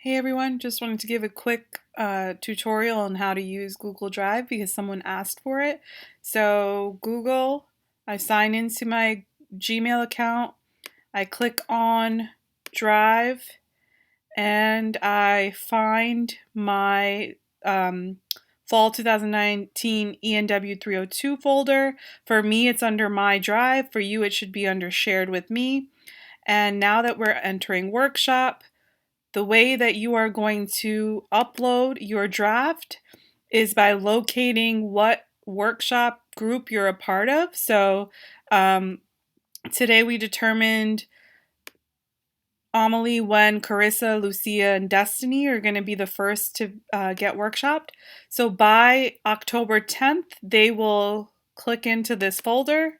Hey everyone, just wanted to give a quick tutorial on how to use Google Drive because someone asked for it. So Google, I sign into my Gmail account, I click on Drive, and I find my Fall 2019 ENW 302 folder. For me, it's under My Drive. For you, it should be under Shared with Me. And now that we're entering Workshop, the way that you are going to upload your draft is by locating what workshop group you're a part of. So today we determined Amelie, Wen, Carissa, Lucia, and Destiny are going to be the first to get workshopped. So by October 10th, they will click into this folder.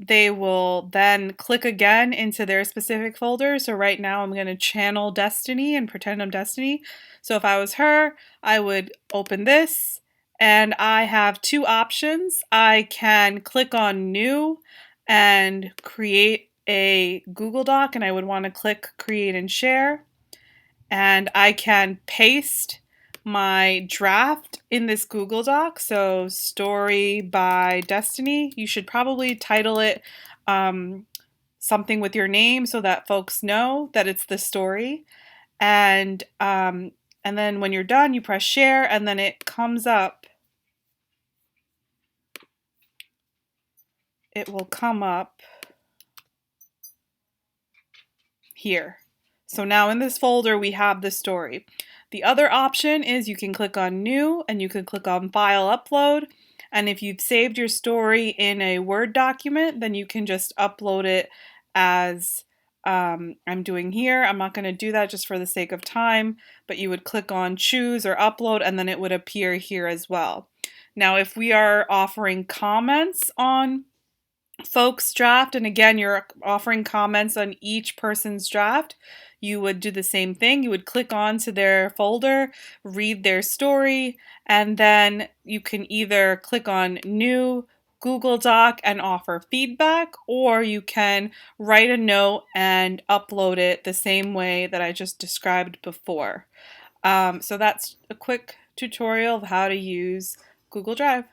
They will then click again into their specific folder. So right now I'm going to channel Destiny and pretend I'm Destiny. So if I was her, I would open this and I have two options. I can click on New and create a Google Doc, and I would want to click Create and Share. And I can paste my draft in this Google Doc. So Story by Destiny. You should probably title it something with your name so that folks know that it's the story. And then when you're done, you press share, and then it comes up. It will come up here. So now in this folder, we have the story. The other option is you can click on New and you can click on File Upload. And if you've saved your story in a Word document, then you can just upload it as I'm doing here. I'm not going to do that just for the sake of time, but you would click on Choose or Upload and then it would appear here as well. Now, if we are offering comments on folks' draft, and again, you're offering comments on each person's draft, you would do the same thing. You would click onto their folder, read their story, and then you can either click on New Google Doc and offer feedback, or you can write a note and upload it the same way that I just described before. So that's a quick tutorial of how to use Google Drive.